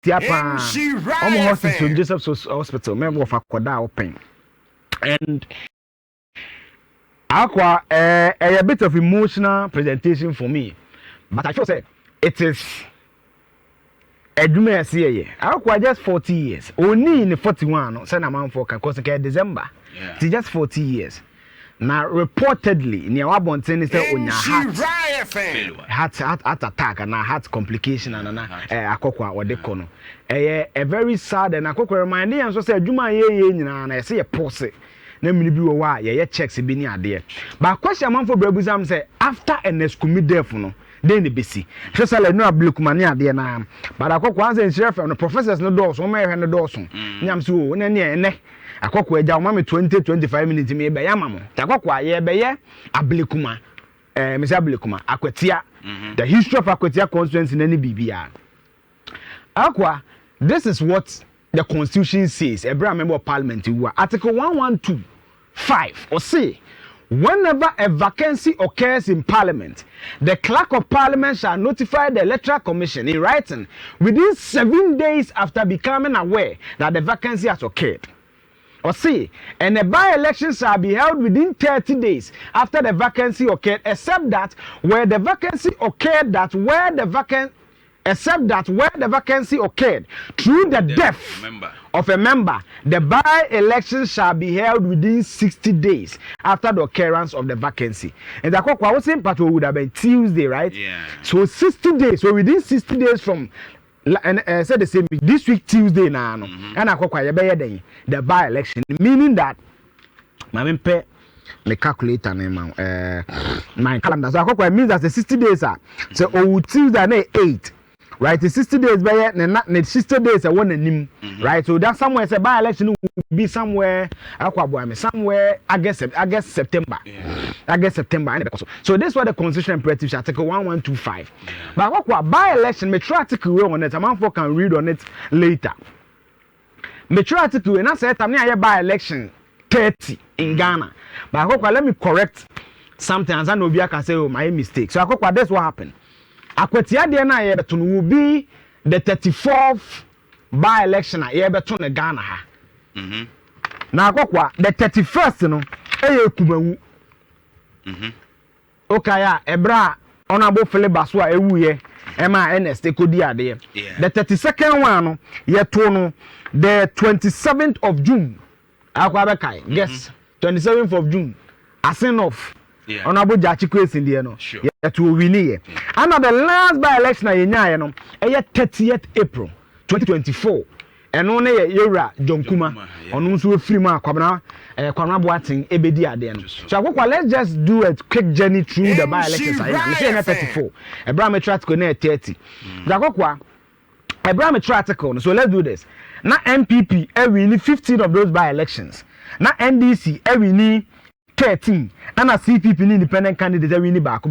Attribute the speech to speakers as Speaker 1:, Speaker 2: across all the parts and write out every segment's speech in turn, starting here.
Speaker 1: Tiapa. Omo hospital Joseph Hospital. Member of Akwada open. And Aqua a bit of emotional presentation for me. But I should say it is Edwuma Asiye. Aqua just 40 years. Only in 41 send a man for December. It's just 40 years. Now reportedly near Wabonten is on your heart attack and a heart complication and akokwa or dekono. A very sad and akokwa remind me and so say Juma ye and I say a pose. Na mini bi wo wa ye checks bi ni ade. But question man for Brabuzam say after an excommunication no then the bc. So say no ablekuma ni ade na. But akokwa answer sheriff no professors no doors, o me hwe no doors. Nyam so o na ne ene akokwa eja o ma me 20-25 minutes me be ya mamo. Akokwa ye be ye ablekuma. Me say ablekuma akwatia. The history of akwatia constituency na ni bibia. Akwa, this is what the Constitution says, a member of Parliament, Article 112(5) or say, whenever a vacancy occurs in Parliament, the Clerk of Parliament shall notify the Electoral Commission in writing within 7 days after becoming aware that the vacancy has occurred. Or say, and a by-election shall be held within 30 days after the vacancy occurred, except that where the vacancy occurred, except that where the vacancy occurred through the death of a member, the by-election shall be held within 60 days after the occurrence of the vacancy. And the Kokwa was saying Pato would have been Tuesday, right?
Speaker 2: Yeah.
Speaker 1: So 60 days. So within 60 days from and said the same this week Tuesday now. And Kokwa the by-election, meaning that my pay me calculator name my calendar. So Kokwa means that the 60 days are so Tuesday 8. Right, the 60 days by the 60 days I want him. Right, so that somewhere say by election will be somewhere somewhere I guess September. I guess September. So this is what the Constitution imperative article 1125. But what by election me try article on it, a man for can read on it later. Me try article and I said time near by election 30 in Ghana. But let me correct something as I know I can say oh my mistake. So that's what happened. Akwatia de na ye beto will be the 34th by election ye beto na Ghana ha. Na akokwa the 31st no eye kumawu. Okaya ebra honorable Philip Baswa ewuye ema NS kodi ade. The 32nd one no ye to no the 27th of June. Akwa bekai. Yes, 27th of June. Asin of honorable Jachikwe in the no. That will win here. And the last by election I no 30th April 2024. And only Yura John Kuma on also free mark kwabna boating ebedi ade no. So let's just do a quick journey through the by elections. I say na 34. Abraham Tratico na 30. Zakokwa Abraham Tratico. So let's do this. Na MPP we need 15 of those by elections. Na NDC we need 13 and a CPP independent candidate we need back.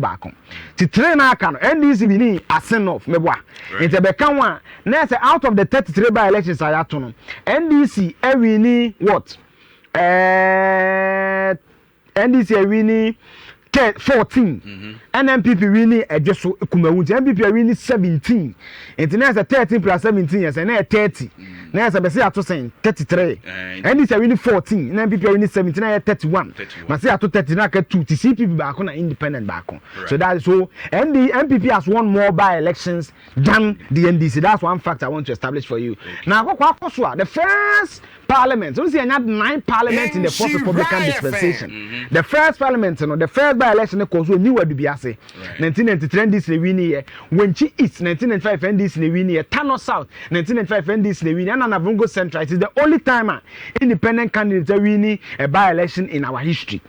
Speaker 1: To train our can NDC we need a send off mebwa. It's a become one. Now out of the 33 by elections I have to know. NDC we need what? NDC we need 14 and MPP we need just kumawunti MPP we need 17 and now 13 plus 17 yes and 30 now as I say I to say 33 and this we need 14 and MPP we need 17 and 31 but say I to 30 now get 2 to see people back on independent back on so that is so and the MPP has won more by elections than the NDC. That's one fact I want to establish for you. Now the first parliament, so see I had 9 parliaments in the Fourth Republican dispensation. The first parliament, the first by election because we knew what to be say 1993 NDC win here, when she is 1995 NDC win here, Tano South 1995 NDC win and Navungo Central. It is the only time independent candidate winning a by election in our history.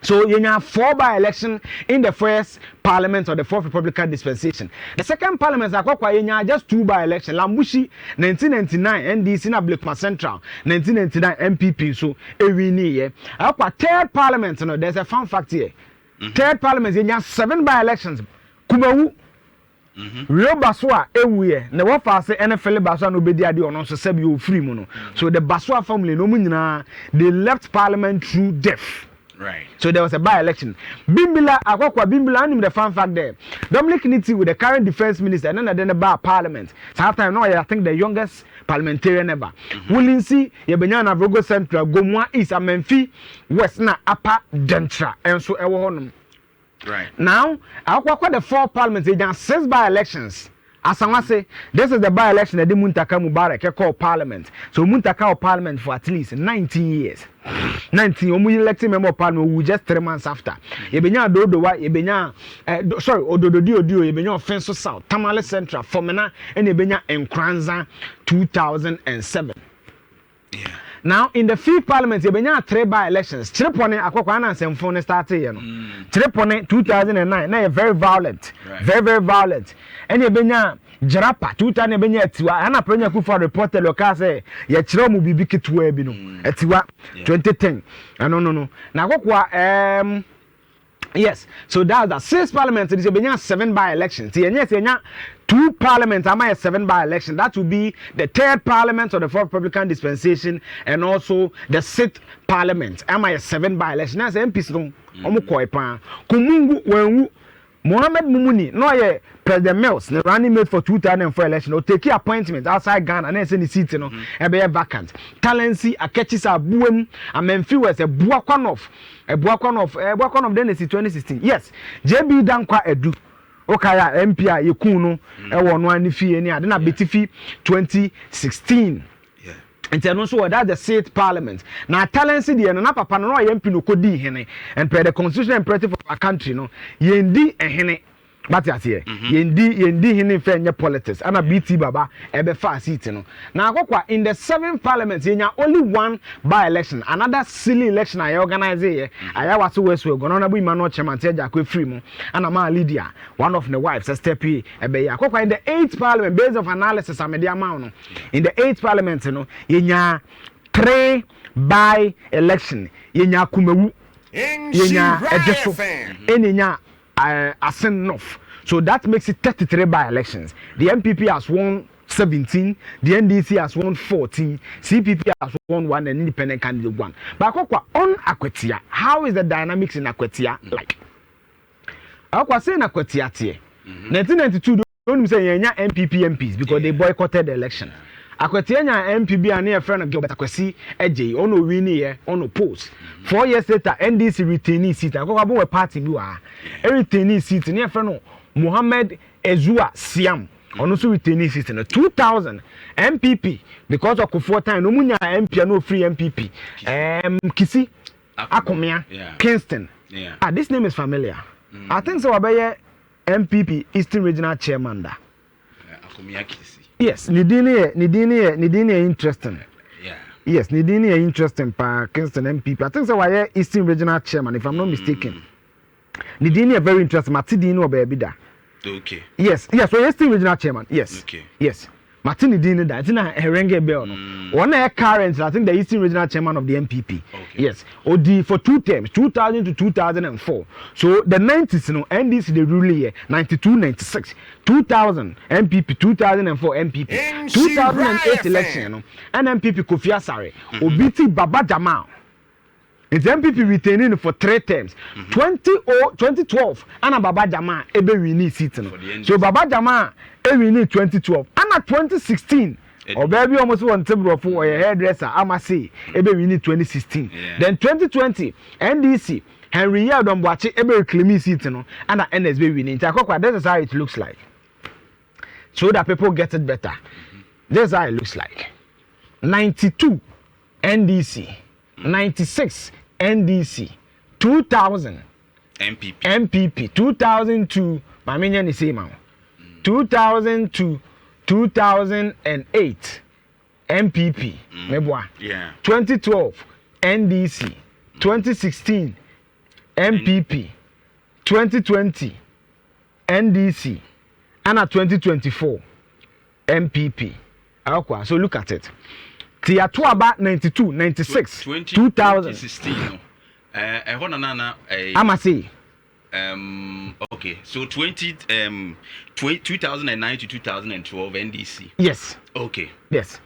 Speaker 1: So you have 4 by election in the first parliament or the Fourth Republican dispensation. The second parliament is just 2 by election. Lambushi 1999 NDC na Blakema Central 1999 MPP so ewini here. Our third parliament there's a fun fact here. Third parliament you have 7 by elections. Kumawu Real Baswa everywhere. Na what for say NFL Baswa no be there or no so say you free mono. So the Baswa family no munyina they left parliament through death.
Speaker 2: Right.
Speaker 1: So there was a by-election. Bimbila, Bimbila, the fun fact there. Dominic Nitti with the current defense minister, and then the bar parliament. So after I think the youngest parliamentarian ever. Willing see Yabanyana Vogo Central, Gomwa East, Amenfi, West na Upper Dentra, and so Ewonum.
Speaker 2: Right.
Speaker 1: Now, the 4 parliaments, they have 6 by-elections. As I say, this is the by-election that the Muntaka Mubarak called parliament. So Muntaka parliament for at least 19 years. 19, we elected member of parliament who just 3 months after. Yebenya Dodowa, Yebenya, Ododio, Yebenya Offensive South, Tamale Central, Fomena, and Yebenya Nkranza 2007.
Speaker 2: Yeah.
Speaker 1: Now, in the 5th parliament, Yebenya 3 by-elections. Tripone, Akokwana and Semphone started, Tripone 2009, now very violent.
Speaker 2: Right.
Speaker 1: Very, very violent. And Yebenya Jarapa, 2000 Yebenya Etiwa, and a Prenya Kufa reported local say, Yachromu Bibiki Tuebino, Etiwa 2010. No. Now, yes, so that's the 6th parliament. There is 7 by-elections. Yes, 2 parliaments. Am I 7 by-election? That will be the 3rd parliament of the 4th Republican dispensation, and also the 6th parliament. Am I 7 by-election? That's MPs no. Omukoipa. Kumungu wengu. Mohammed Mumuni, no ye President Mills, the running mate for 2004 election, or take appointment outside Ghana and then send the seat, be vacant. Talency, a catches a boom, a Memphis was a buakon of Dennis 2016. Yes, JB Dankwa Edu. Okaya MPI Yekuno, one fee, and then a BTF 2016. And also that's the 6th parliament. Now talent city and na papa no MP no kodi hene and per the constitutional imperative of our country no yendi ehene but at here yendi hene fenya politics and a BT baba ebe fa seat no. Now akokwa in the 7th parliament yenya only 1 by election, another silly election I organize here. I was west we go na bu Emmanuel chairman teja akwe free mo and ama Lydia one of the wives step ebe akokwa in the 8th parliament based of analysis amede amount no. In the 8th parliament no yenya 3 by election yenya kumewu yenya ejeso yenya Asenof. So that makes it 33 by elections. The MPP has won 17, the NDC has won 14, CPP has won 1, and independent candidate 1. But on Akwetia, how is the dynamics in Akwetia like? Akwa say in Akwetia 1992 don't say yenya MPP MPs because they boycotted the election. Akwetia nya MPB and a friend of Gilbert Akwesi AJ ono win here ono post 4 years later NDC retaining seat akwa bo party bi wa retaining seat near friend Mohammed Ezua Siam ono so retaining seat no 2000 MPP because of Kufuor time no munya MP no free MPP Kisi Akomia Kingston this name is familiar. I think so abeye MPP Eastern Regional Chairman da Akomia Kisi. Yes, Nidini interesting.
Speaker 2: Yeah.
Speaker 1: Yes, Nidini interesting pa Kingston MPP. I think so why Eastern Regional Chairman if I'm not mistaken. Nidini very interesting. Matidini or baby da.
Speaker 2: Okay.
Speaker 1: Yes, so Eastern Regional Chairman. Yes.
Speaker 2: Okay.
Speaker 1: Yes. Martin Nidini da. It's in a Herenge Bell. One current, I think the Eastern Regional Chairman of the MPP.
Speaker 2: Okay.
Speaker 1: Yes. OD for 2 terms, 2000 to 2004. So the 90s, NDC the rule year 92, 96. 2000 MPP, 2004 MPP, 2008 election, and MPP Kofi Asare, Obiti Baba Jamal. It's MPP retaining for 3 terms. 2012, Anna Baba Jamal, Ebe Winnie seat. So Baba Jamal, Ebe Winnie 2012, Anna 2016. Or baby almost one table for a hairdresser, I'ma say, Ebe Winnie 2016. Then 2020, NDC, Henry Yadon Bachi, Ebe Clemi seat, and NSB winning. That is how it looks like. So that people get it better. This is how it looks like. 92 NDC, 96 NDC, 2000 MPP, 2002 Maminian is same 2002 2008 MPP, 2012 NDC, 2016 MPP, 2020 NDC. And at 2024 MPP. So look at it. Tia to about 92, 96, 2016. I'ma say.
Speaker 2: Okay. So 2009 to 2012 NDC.
Speaker 1: Yes.
Speaker 2: Okay.
Speaker 1: Yes.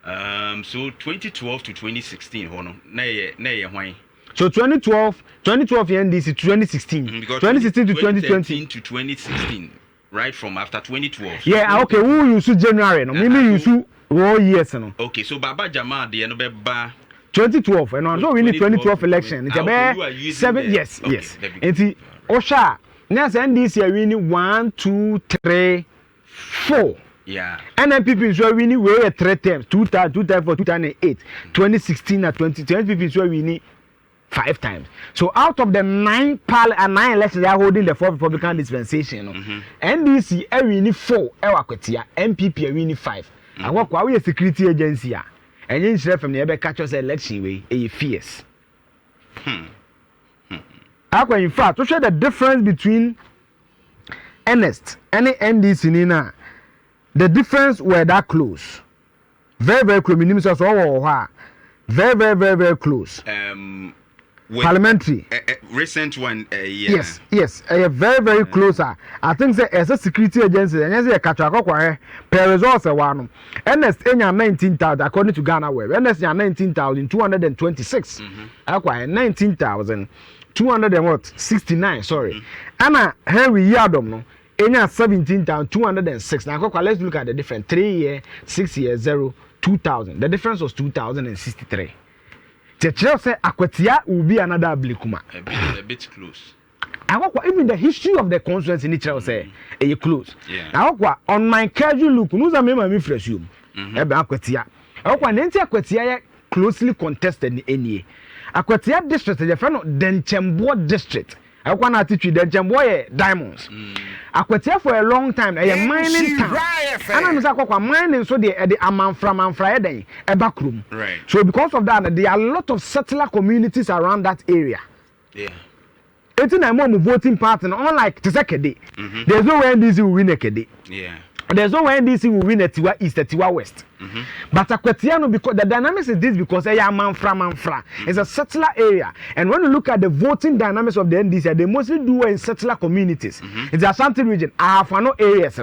Speaker 2: So 2012 to 2016 hono. Na ye why?
Speaker 1: So 2012 NDC 2016. 2016 to 2020
Speaker 2: to 2016. Right from after 2012.
Speaker 1: Yeah, okay. Who use January? No, maybe use all years. No.
Speaker 2: Okay, so Baba Jama the end of
Speaker 1: 2012. And so we need 2012 election. It's about 7 yes,
Speaker 2: okay,
Speaker 1: yes. And see, Osha. Now NDC we need 1, 2, 3, 4.
Speaker 2: Yeah.
Speaker 1: NPP is where we need 3 terms. 2004, 2008, 2016 and 2020 is where we need 5 times. So out of the 9 elections they are holding the 4th Republican dispensation, NDC we need 4, Ewakwetia, MPP we need 5. And what we a security agency and you share from the ever catch us election way a fierce. In fact, to show the difference between Ernest and the NDC Nina, the difference were that close. Very close. Very close. Parliamentary.
Speaker 2: Recent one, yeah.
Speaker 1: Yes. Very close. I think say as a security agency, and as a catch per resource one. Ernest Enya 19,000 according to Ghana Web. Ernest 19,226. Acquire 19,269. Sorry. Anna Henry Yadom no. Enya 17,206. Now let's look at the difference. 3 year, 6 year, 0, 2,000. The difference was 2,063. Teacher say Akwetia will be another Blikuma.
Speaker 2: A bit close.
Speaker 1: Even the history of the constituency in Nigeria say a close.
Speaker 2: Yeah.
Speaker 1: Now on my casual look, no za me fresh you. Akwetia. Akwetia closely contested in any. Akwetia district the friend Denchembo district. Na teach Denchembo diamonds. Akwetia for a long time a mining town. And I'm saying mining so the amanfra den e backroom.
Speaker 2: Right.
Speaker 1: So because of that there are a lot of settler communities around that area.
Speaker 2: Yeah.
Speaker 1: It's in a more voting pattern unlike Tisekede. There's no way NDC will win a Kede.
Speaker 2: Yeah.
Speaker 1: There's no way NDC will win a Tiwa East, a Tiwa West. But Akwetiano, because the dynamics is this because manfra. It's a settler area. And when you look at the voting dynamics of the NDC, they mostly do in settler communities. It's the Ashanti region. Ahafano areas,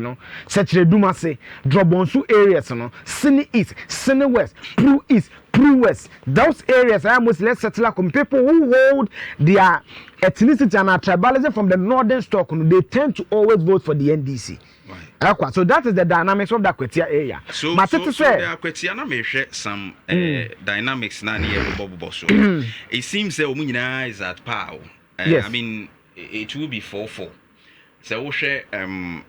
Speaker 1: Sechere Dumase, Drobonsu areas, Sini East, Sini West, Pru East, Pru West. Those areas are mostly settler people who hold their ethnicity and tribalism from the northern stock. They tend to always vote for the NDC. Right. So that is the dynamics of the Akwetia area.
Speaker 2: So the Akwetia na me share some dynamics na near Bobo. So it seems that Omunyina is at power.
Speaker 1: Yes.
Speaker 2: I mean it will be 4-4. So we share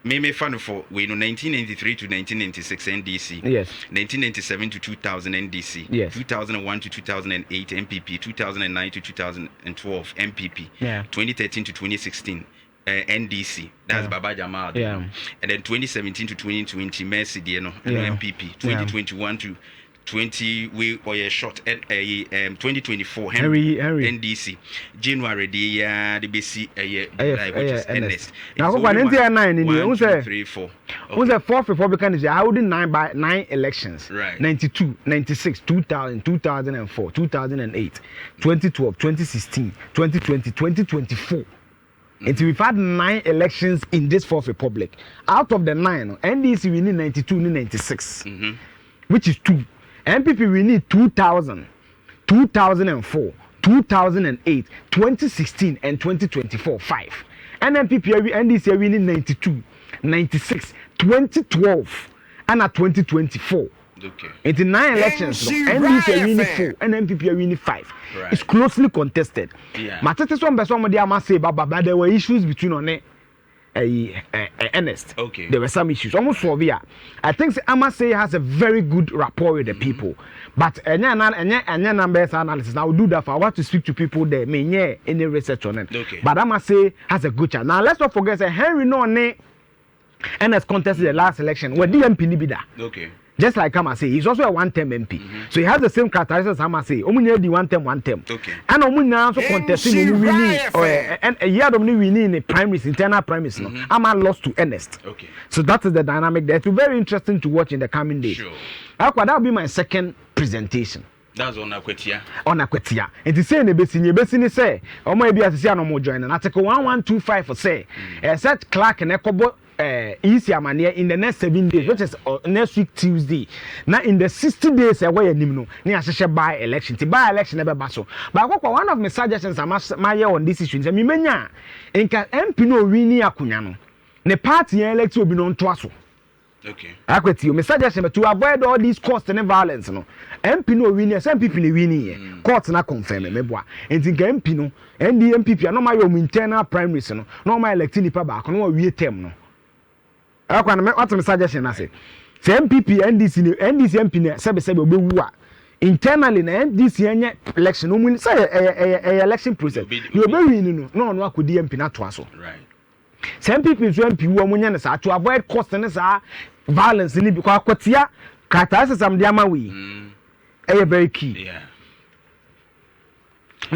Speaker 2: me fan for 1993 to 1996 NDC.
Speaker 1: Yes.
Speaker 2: 1997 to 2000 NDC.
Speaker 1: Yes.
Speaker 2: 2001 to 2008 MPP. 2009 to 2012 MPP.
Speaker 1: Yeah.
Speaker 2: 2013 to 2016. NDC, that's Baba Jamal.
Speaker 1: Yeah.
Speaker 2: And then 2017 to 2020, Mercy, MPP. 2021 to 20 we or a short 2024 Henry NDC. January the BC which is NS.
Speaker 1: Now go on into 9 in you say
Speaker 2: 3 4.
Speaker 1: Who's the 4th Republican is holding 9 elections.
Speaker 2: Right.
Speaker 1: 92, 96, 2000, 2004, 2008, 2012, 2016, 2020, 2024. Until we've had 9 elections in this 4th Republic. Out of the 9, NDC we need 92, we need 96, which is 2. MPP we need 2000, 2004, 2008, 2016, and 2024, 5. NPP NDC we need 92, 96, 2012, and at 2024.
Speaker 2: Okay.
Speaker 1: It's 9 elections. NDC we need 4, and MPP we need 5.
Speaker 2: Right.
Speaker 1: It's closely contested.
Speaker 2: Yeah.
Speaker 1: But somebody must say, but there were issues between Ernest.
Speaker 2: Okay.
Speaker 1: There were some issues. Almost severe. I think Amasei has a very good rapport with the people. But any numbers analysis. Now, I will do that for I want to speak to people there. May any research on it.
Speaker 2: Okay.
Speaker 1: But Amasei has a good chance. Now, let's not forget that Henry no Ernest contested the last election. Where DMP Nibida.
Speaker 2: Okay.
Speaker 1: Just like Amasei, he's also a one-term MP. So he has the same characteristics as Amasei. Omunya di one term.
Speaker 2: Okay.
Speaker 1: And Omunya also contesting winning and a year of winning in the primaries, internal primaries. No, Ama lost to Ernest.
Speaker 2: Okay.
Speaker 1: So that is the dynamic there. It's very interesting to watch in the coming days.
Speaker 2: Sure.
Speaker 1: That will be my second presentation.
Speaker 2: That's on Akwetia.
Speaker 1: On Akwetia. And to say in the Besini say, or maybe as I say no more join. Article 1125 for say, such clerk and Ekobo easy amania in the next 7 days, which is next week Tuesday. Now in the 60 days away nimno, ni aseshe by election. The by election never baso. But one of my suggestions my on this issue is me menya enka MP no wini akunya no. Ne party elect will be non twaso.
Speaker 2: Okay.
Speaker 1: Akweti, my suggestion to avoid all these costs and violence no. MP no wini, some people ni wini court na confirm me boa. Enti nka MP no, NDMPP no my internal primaries no. No my electing nipa ba ko no wie term no. What's my suggestion? I say, MPP, NDC MP, sebe obewu a internally na NDC election. No, we say election process. You obey no akudi MP na to aso.
Speaker 2: Right.
Speaker 1: MPP so MP wo munya na sa to avoid cost na sa violence ni because akwatia kata asesam dia ma we. Very key.
Speaker 2: Yeah.